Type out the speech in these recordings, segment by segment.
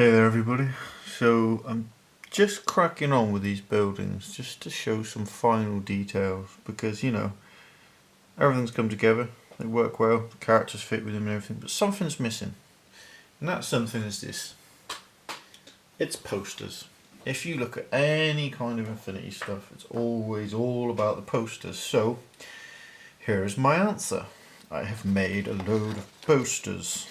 Hey there everybody, so I'm just cracking on with these buildings just to show some final details because everything's come together, they work well, the characters fit with them and everything, but something's missing, and that something is this. It's posters. If you look at any kind of Infinity stuff, it's always all about the posters. So here is my answer. I have made a load of posters.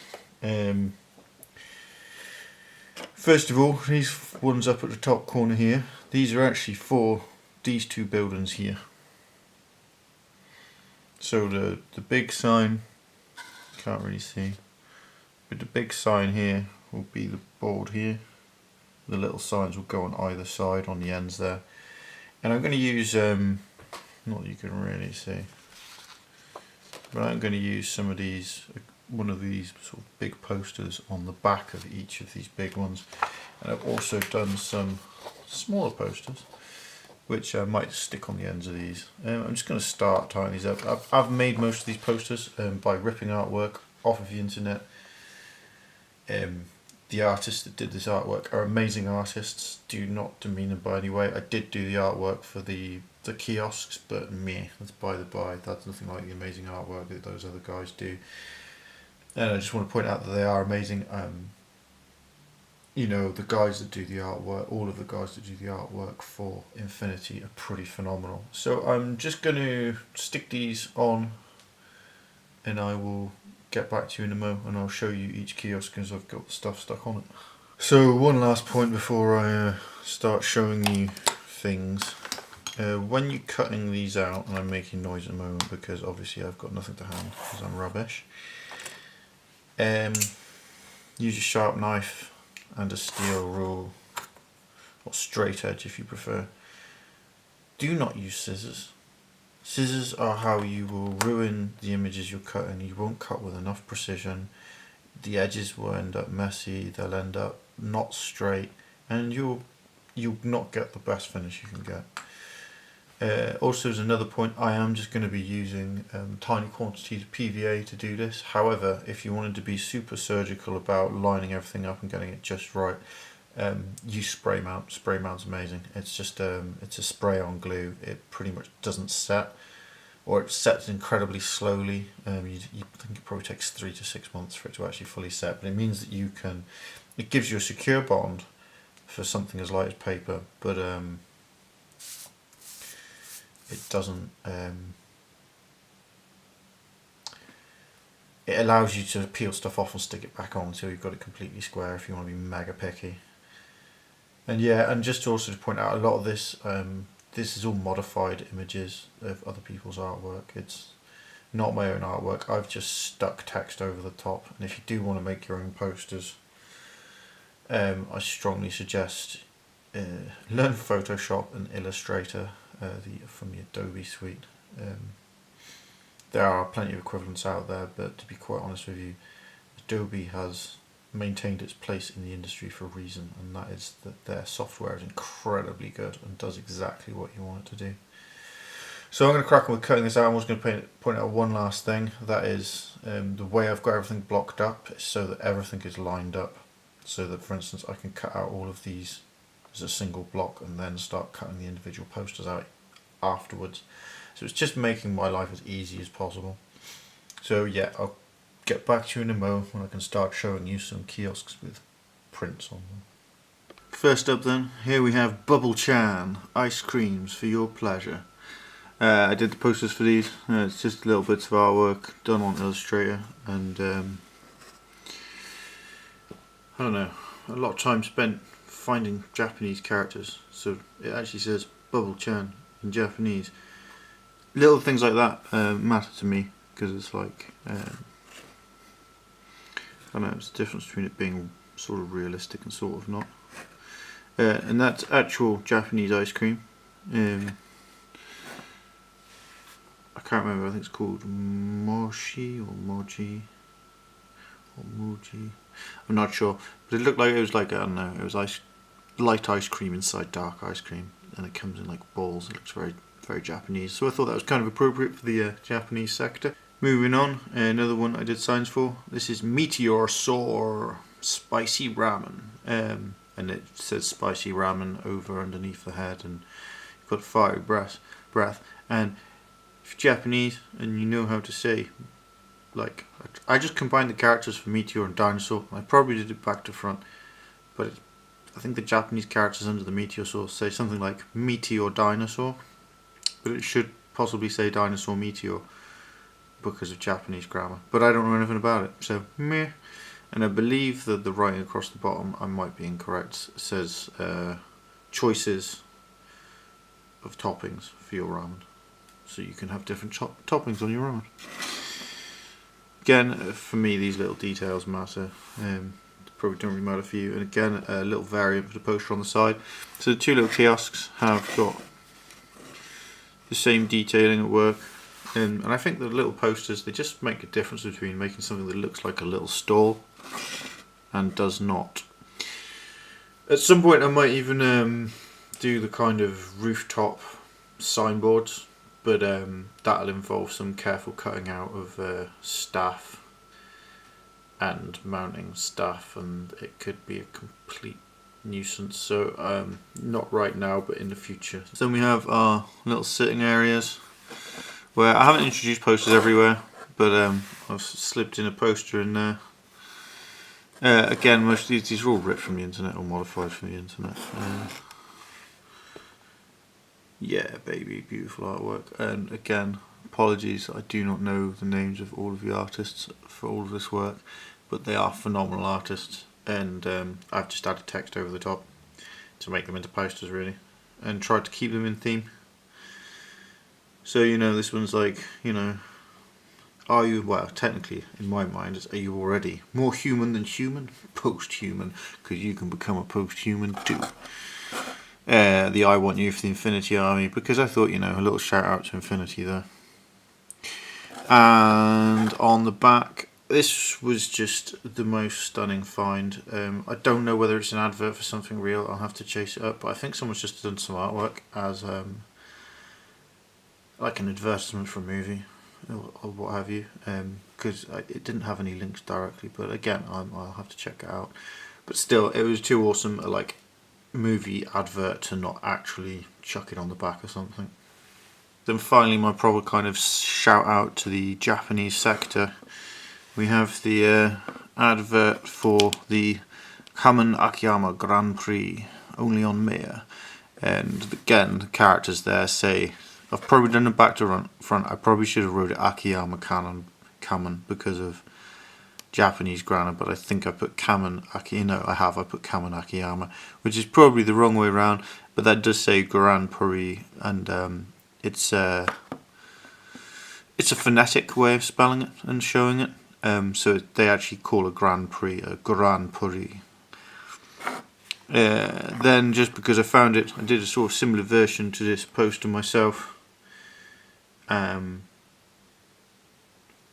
First of all, these ones up at the top corner here, these are actually for these two buildings here. So the big sign, can't really see, but the big sign here will be the board here. The little signs will go on either side on the ends there. And I'm going to use, not that you can really see, but I'm going to use some of these, one of these sort of big posters on the back of each of these big ones. And I've also done some smaller posters which I might stick on the ends of these. I'm just going to start tying these up. I've made most of these posters by ripping artwork off of the internet. The artists that did this artwork are amazing artists, do not demean them by any way. I did do the artwork for the kiosks, but meh, that's by the by. That's nothing like the amazing artwork that those other guys do. And I just want to point out that they are amazing. The guys that do the artwork, all of the guys that do the artwork for Infinity are pretty phenomenal. So I'm just going to stick these on and I will get back to you in a mo and I'll show you each kiosk as I've got the stuff stuck on it. So one last point before I start showing you things. When you're cutting these out, and I'm making noise at the moment because obviously I've got nothing to hand because I'm rubbish. Use a sharp knife and a steel rule, or straight edge if you prefer. Do not use scissors. Scissors are how you will ruin the images you're cutting. You won't cut with enough precision. The edges will end up messy, they'll end up not straight, and you'll not get the best finish you can get. Also, as another point, I am just going to be using tiny quantities of PVA to do this. However, if you wanted to be super surgical about lining everything up and getting it just right, use spray mount. Spray mount's amazing. It's just it's a spray on glue. It pretty much doesn't set, or it sets incredibly slowly. You think it probably takes 3 to 6 months for it to actually fully set, but it means that it gives you a secure bond for something as light as paper, but it doesn't. It allows you to peel stuff off and stick it back on until you've got it completely square if you want to be mega picky. And yeah, and just to also point out, a lot of this, this is all modified images of other people's artwork. It's not my own artwork. I've just stuck text over the top. And if you do want to make your own posters, I strongly suggest learn Photoshop and Illustrator from the Adobe suite. There are plenty of equivalents out there, but to be quite honest with you, Adobe has maintained its place in the industry for a reason, and that is that their software is incredibly good and does exactly what you want it to do. So I'm going to crack on with cutting this out. I'm just going to point out one last thing. That is the way I've got everything blocked up is so that everything is lined up, so that, for instance, I can cut out all of these as a single block and then start cutting the individual posters out afterwards. So it's just making my life as easy as possible. So yeah, I'll get back to you in a mo when I can start showing you some kiosks with prints on them. First up then, here we have Bubble Chan, ice creams for your pleasure. I did the posters for these. It's just little bits of artwork done on Illustrator, and I don't know, a lot of time spent finding Japanese characters. So it actually says Bubble Chan in Japanese. Little things like that matter to me because it's like, I don't know, it's the difference between it being sort of realistic and sort of not. And that's actual Japanese ice cream. I can't remember, I think it's called mochi or moji or muji. I'm not sure, but it looked like it was like, I don't know, it was light ice cream inside dark ice cream, and it comes in like balls. It looks very Japanese, so I thought that was kind of appropriate for the Japanese sector. Moving on, another one I did signs for. This is Meteor Soar spicy ramen, and it says spicy ramen over underneath the head, and you've got fiery breath, and if you're Japanese and you know how to say, like, I just combined the characters for Meteor and Dinosaur. I probably did it back to front, but I think the Japanese characters under the Meteor source say something like Meteor Dinosaur, but it should possibly say Dinosaur Meteor because of Japanese grammar, but I don't know anything about it, so meh. And I believe that the writing across the bottom, I might be incorrect, says choices of toppings for your ramen, so you can have different toppings on your ramen. Again, for me, these little details matter. Probably don't really matter for you. And again, a little variant for the poster on the side. So the two little kiosks have got the same detailing at work. And I think the little posters, they just make a difference between making something that looks like a little stall and does not. At some point I might even do the kind of rooftop signboards, but that'll involve some careful cutting out of staff and mounting staff, and it could be a complete nuisance, so not right now but in the future. So then we have our little sitting areas, where I haven't introduced posters everywhere, but I've slipped in a poster in there. Again, most of these are all ripped from the internet or modified from the internet. Yeah, baby, beautiful artwork. And again, apologies, I do not know the names of all of the artists for all of this work, but they are phenomenal artists, and I've just added text over the top to make them into posters, really, and tried to keep them in theme. So, you know, this one's like, you know, are you, well, technically, in my mind, it's, are you already more human than human? Post-human, because you can become a post-human too. The I want you for the Infinity Army, because I thought, you know, a little shout out to Infinity there. And on the back, this was just the most stunning find. I don't know whether it's an advert for something real, I'll have to chase it up, but I think someone's just done some artwork as like an advertisement for a movie or what have you, because it didn't have any links directly, but again, I'll have to check it out. But still, it was too awesome a like movie advert to not actually chuck it on the back or something. Then finally, my proper kind of shout out to the Japanese sector. We have the advert for the Kamen Akiyama Grand Prix, only on Maya, and again, the characters there say, I've probably done it back to front. I probably should have wrote it Akiyama Kamen because of Japanese grammar, but I think I put Kamen Akiyama. No, I put Kamen Akiyama, which is probably the wrong way around. But that does say Grand Prix, and it's a phonetic way of spelling it and showing it. So they actually call a Grand Prix a Grand Prix. Then, just because I found it, I did a sort of similar version to this poster myself. I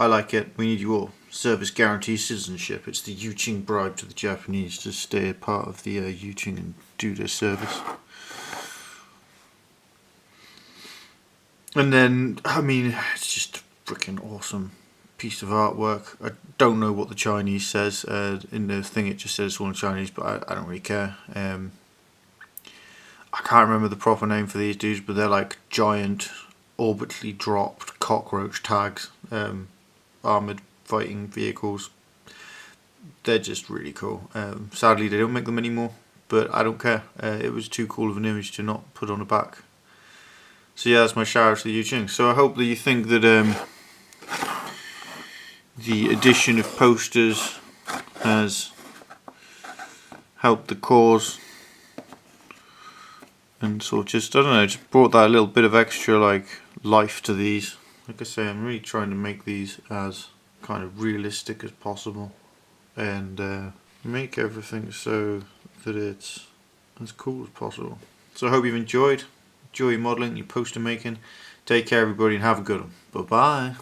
like it. We need you all. Service guarantees citizenship. It's the Yuching bribe to the Japanese to stay a part of the Yuching and do their service. And then, I mean, it's just a freaking awesome piece of artwork. I don't know what the Chinese says in the thing. It just says all in Chinese, but I don't really care. I can't remember the proper name for these dudes, but they're like giant, orbitally dropped cockroach tags, armoured fighting vehicles. They're just really cool. Sadly, they don't make them anymore, but I don't care. It was too cool of an image to not put on the back. So yeah, that's my shout out to the Yuching. So I hope that you think that the addition of posters has helped the cause, and sort of just, I don't know, just brought that little bit of extra like life to these. Like I say, I'm really trying to make these as kind of realistic as possible, and make everything so that it's as cool as possible. So I hope you've enjoyed. Enjoy your modelling, your poster making. Take care everybody and have a good one. Bye bye.